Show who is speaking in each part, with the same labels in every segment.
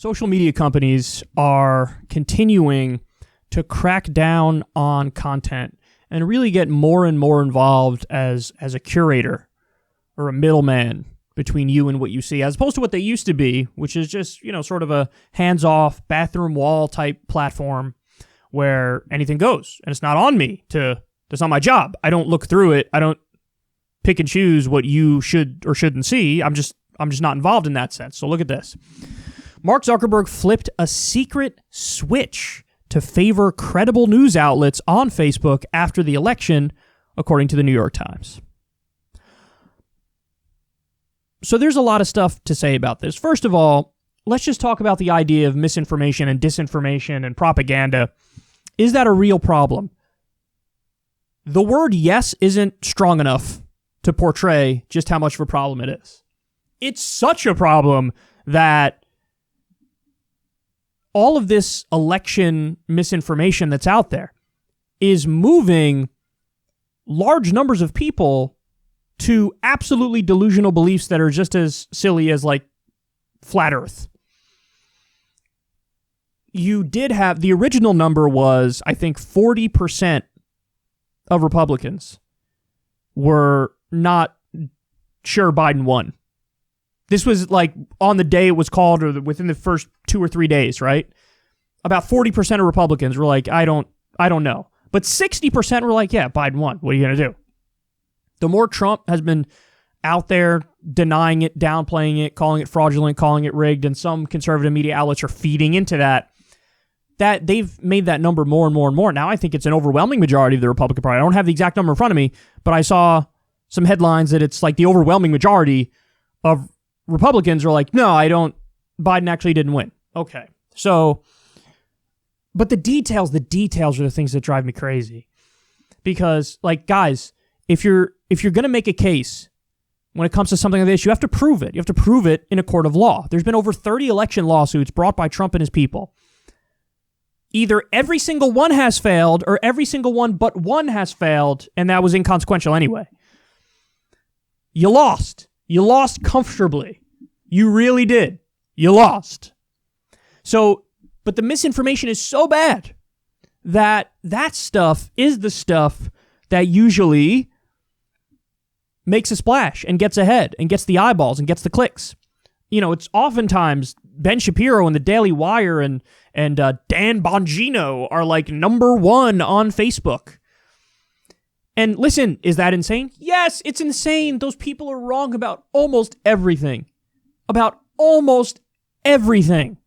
Speaker 1: social media companies are continuing to crack down on content and really get more and more involved as a curator or a middleman between you and what you see, as opposed to what they used to be, which is just, sort of a hands-off bathroom wall type platform where anything goes. And it's not on me that's not my job. I don't look through it. I don't pick and choose what you should or shouldn't see. I'm just not involved in that sense. So look at this. Mark Zuckerberg flipped a secret switch to favor credible news outlets on Facebook after the election, according to the New York Times. So there's a lot of stuff to say about this. First of all, let's just talk about the idea of misinformation and disinformation and propaganda. Is that a real problem? The word yes isn't strong enough to portray just how much of a problem it is. It's such a problem that all of this election misinformation that's out there is moving large numbers of people to absolutely delusional beliefs that are just as silly as, like, flat Earth. You did have, the original number was, I think, 40% of Republicans were not sure Biden won. This was like on the day it was called or within the first 2 or 3 days, right? About 40% of Republicans were like, I don't know. But 60% were like, yeah, Biden won. What are you going to do? The more Trump has been out there denying it, downplaying it, calling it fraudulent, calling it rigged, and some conservative media outlets are feeding into that they've made that number more and more and more. Now I think it's an overwhelming majority of the Republican Party. I don't have the exact number in front of me, but I saw some headlines that it's like the overwhelming majority of Republicans are like, no, Biden actually didn't win. Okay. So, but the details are the things that drive me crazy. Because, like, guys, if you're going to make a case when it comes to something like this, you have to prove it. You have to prove it in a court of law. There's been over 30 election lawsuits brought by Trump and his people. Either every single one has failed or every single one but one has failed, and that was inconsequential anyway. You lost. You lost comfortably. You really did. You lost. So, but the misinformation is so bad that stuff is the stuff that usually makes a splash and gets ahead and gets the eyeballs and gets the clicks. It's oftentimes Ben Shapiro and the Daily Wire and Dan Bongino are like number one on Facebook. And listen, is that insane? Yes, it's insane. Those people are wrong about almost everything. About almost everything.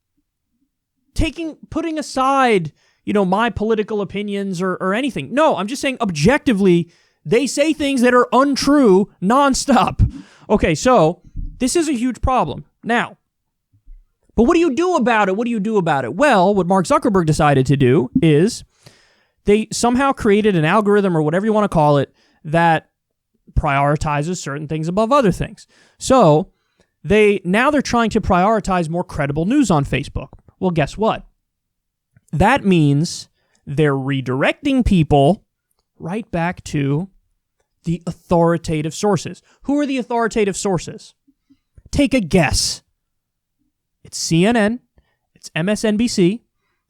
Speaker 1: Putting aside, my political opinions or anything. No, I'm just saying objectively, they say things that are untrue nonstop. Okay, so this is a huge problem. Now, but what do you do about it? Well, what Mark Zuckerberg decided to do is they somehow created an algorithm or whatever you want to call it that prioritizes certain things above other things. So they're trying to prioritize more credible news on Facebook. Well, guess what? That means they're redirecting people right back to the authoritative sources. Who are the authoritative sources? Take a guess. It's CNN, it's MSNBC,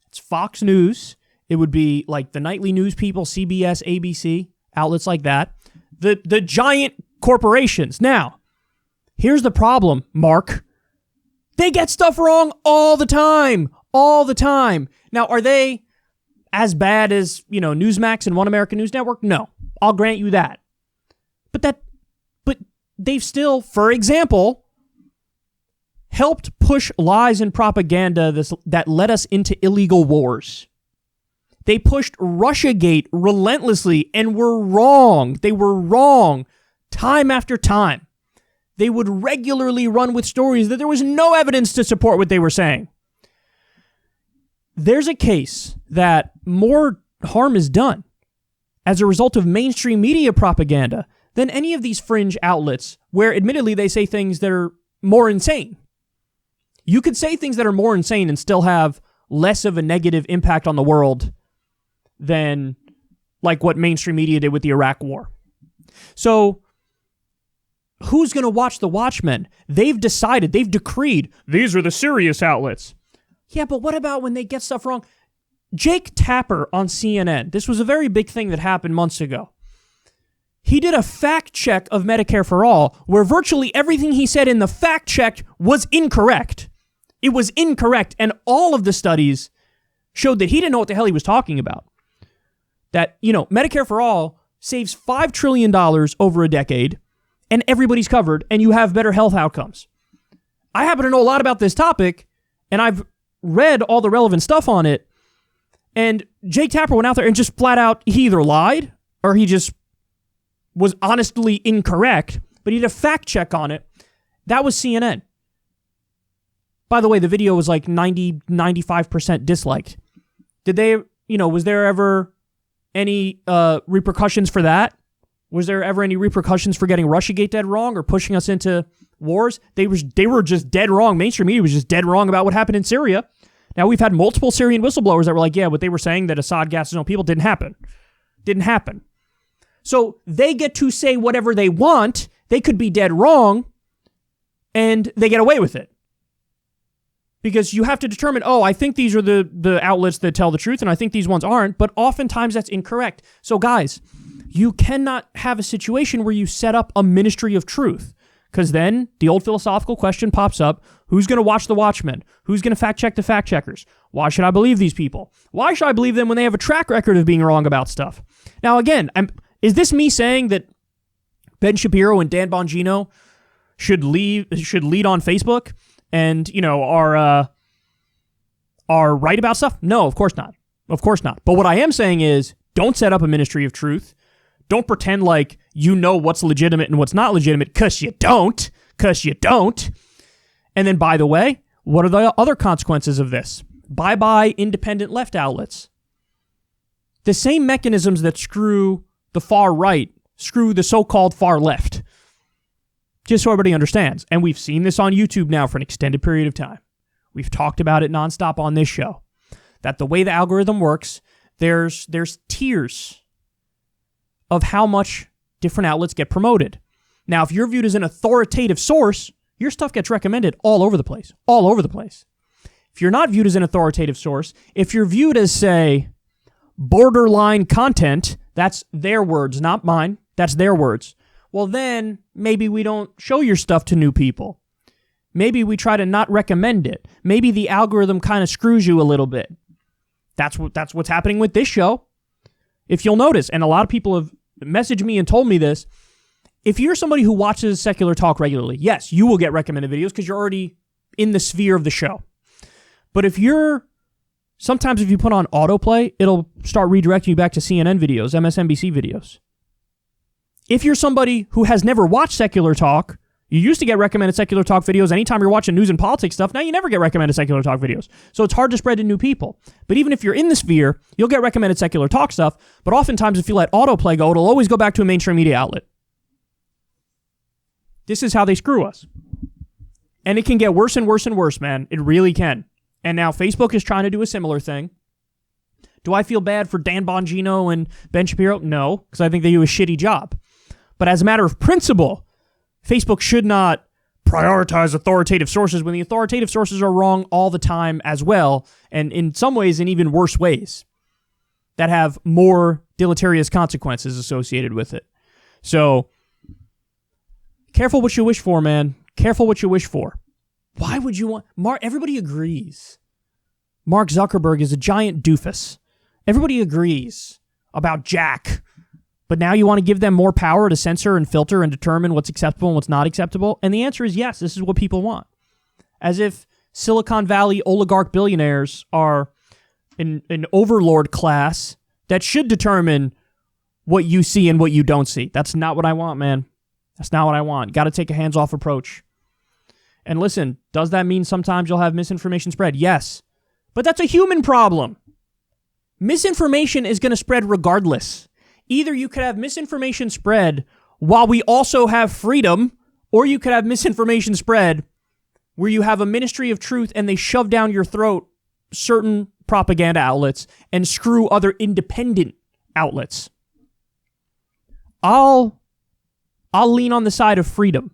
Speaker 1: it's Fox News. It would be like the nightly news people, CBS, ABC, outlets like that. The giant corporations. Now, here's the problem, Mark. They get stuff wrong all the time. All the time. Now, are they as bad as, Newsmax and One American News Network? No. I'll grant you that. But they've still, for example, helped push lies and propaganda that led us into illegal wars. They pushed Russiagate relentlessly and were wrong. They were wrong time after time. They would regularly run with stories that there was no evidence to support what they were saying. There's a case that more harm is done as a result of mainstream media propaganda than any of these fringe outlets where admittedly they say things that are more insane. You could say things that are more insane and still have less of a negative impact on the world than like what mainstream media did with the Iraq War. So who's going to watch the Watchmen? They've decreed, these are the serious outlets. Yeah, but what about when they get stuff wrong? Jake Tapper on CNN, this was a very big thing that happened months ago. He did a fact check of Medicare for All where virtually everything he said in the fact check was incorrect. It was incorrect, and all of the studies showed that he didn't know what the hell he was talking about. That, Medicare for All saves $5 trillion over a decade, and everybody's covered, and you have better health outcomes. I happen to know a lot about this topic, and I've read all the relevant stuff on it, and Jake Tapper went out there and just flat out, he either lied, or he just was honestly incorrect, but he did a fact check on it. That was CNN. By the way, the video was like 95% disliked. Did they, was there ever any repercussions for that? Was there ever any repercussions for getting Russiagate dead wrong or pushing us into wars? They were just dead wrong. Mainstream media was just dead wrong about what happened in Syria. Now, we've had multiple Syrian whistleblowers that were like, yeah, what they were saying that Assad gassed his own people didn't happen. Didn't happen. So they get to say whatever they want. They could be dead wrong, and they get away with it. Because you have to determine, I think these are the outlets that tell the truth, and I think these ones aren't, but oftentimes that's incorrect. So guys, you cannot have a situation where you set up a ministry of truth, because then the old philosophical question pops up, who's going to watch the watchmen? Who's going to fact check the fact checkers? Why should I believe these people? Why should I believe them when they have a track record of being wrong about stuff? Now again, is this me saying that Ben Shapiro and Dan Bongino should lead on Facebook and, are right about stuff? No, of course not. Of course not. But what I am saying is, don't set up a ministry of truth. Don't pretend like you know what's legitimate and what's not legitimate, because you don't. And then, by the way, what are the other consequences of this? Bye-bye independent left outlets. The same mechanisms that screw the far right screw the so-called far left. Just so everybody understands. And we've seen this on YouTube now for an extended period of time. We've talked about it nonstop on this show. That the way the algorithm works, there's tiers of how much different outlets get promoted. Now, if you're viewed as an authoritative source, your stuff gets recommended all over the place. All over the place. If you're not viewed as an authoritative source, if you're viewed as, say, borderline content, that's their words, not mine. That's their words. Well, then maybe we don't show your stuff to new people. Maybe we try to not recommend it. Maybe the algorithm kind of screws you a little bit. That's what's happening with this show. If you'll notice, and a lot of people have messaged me and told me this, if you're somebody who watches secular talk regularly, yes, you will get recommended videos because you're already in the sphere of the show. But sometimes if you put on autoplay, it'll start redirecting you back to CNN videos, MSNBC videos. If you're somebody who has never watched secular talk, you used to get recommended secular talk videos anytime you're watching news and politics stuff. Now you never get recommended secular talk videos. So it's hard to spread to new people. But even if you're in the sphere, you'll get recommended secular talk stuff. But oftentimes if you let autoplay go, it'll always go back to a mainstream media outlet. This is how they screw us. And it can get worse and worse and worse, man. It really can. And now Facebook is trying to do a similar thing. Do I feel bad for Dan Bongino and Ben Shapiro? No, because I think they do a shitty job. But as a matter of principle, Facebook should not prioritize authoritative sources when the authoritative sources are wrong all the time as well, and in some ways in even worse ways that have more deleterious consequences associated with it. So, careful what you wish for, man. Careful what you wish for. Why would you want... Everybody agrees. Mark Zuckerberg is a giant doofus. Everybody agrees about Jack. But now you want to give them more power to censor and filter and determine what's acceptable and what's not acceptable? And the answer is yes, this is what people want. As if Silicon Valley oligarch billionaires are an overlord class that should determine what you see and what you don't see. That's not what I want, man. That's not what I want. Got to take a hands-off approach. And listen, does that mean sometimes you'll have misinformation spread? Yes. But that's a human problem. Misinformation is going to spread regardless. Either you could have misinformation spread while we also have freedom, or you could have misinformation spread where you have a ministry of truth and they shove down your throat certain propaganda outlets and screw other independent outlets. I'll lean on the side of freedom.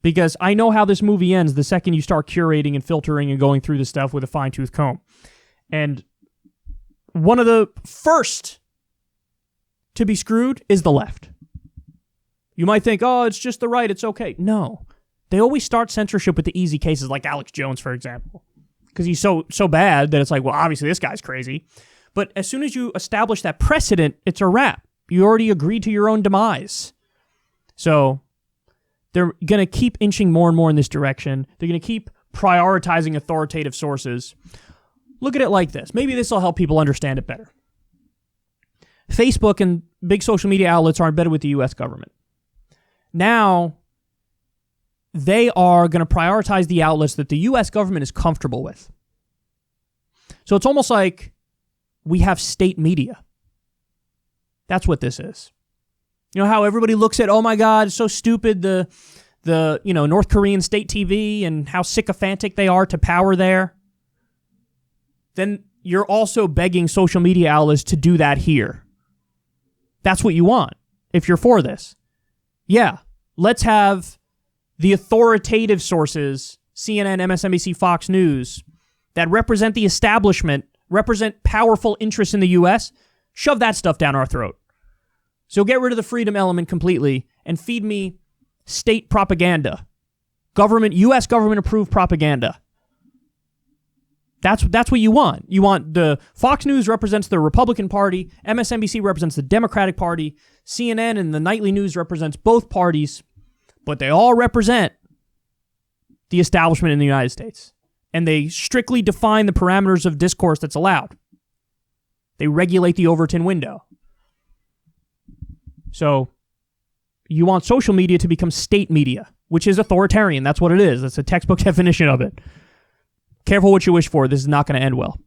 Speaker 1: Because I know how this movie ends the second you start curating and filtering and going through the stuff with a fine-tooth comb. And one of the first to be screwed is the left. You might think, oh, it's just the right, it's okay. No. They always start censorship with the easy cases like Alex Jones, for example. Because he's so bad that it's like, well, obviously this guy's crazy. But as soon as you establish that precedent, it's a wrap. You already agreed to your own demise. So they're going to keep inching more and more in this direction. They're going to keep prioritizing authoritative sources. Look at it like this. Maybe this will help people understand it better. Facebook and big social media outlets are embedded with the U.S. government. Now, they are going to prioritize the outlets that the U.S. government is comfortable with. So it's almost like we have state media. That's what this is. You know how everybody looks at, oh my God, it's so stupid, the North Korean state TV and how sycophantic they are to power there? Then you're also begging social media outlets to do that here. That's what you want if you're for this. Yeah, let's have the authoritative sources, CNN, MSNBC, Fox News, that represent the establishment, represent powerful interests in the U.S., shove that stuff down our throat. So get rid of the freedom element completely and feed me state propaganda. U.S. government-approved propaganda. That's what you want. You want the Fox News represents the Republican Party, MSNBC represents the Democratic Party, CNN and the nightly news represents both parties, but they all represent the establishment in the United States. And they strictly define the parameters of discourse that's allowed. They regulate the Overton window. So you want social media to become state media, which is authoritarian. That's what it is. That's a textbook definition of it. Careful what you wish for. This is not going to end well.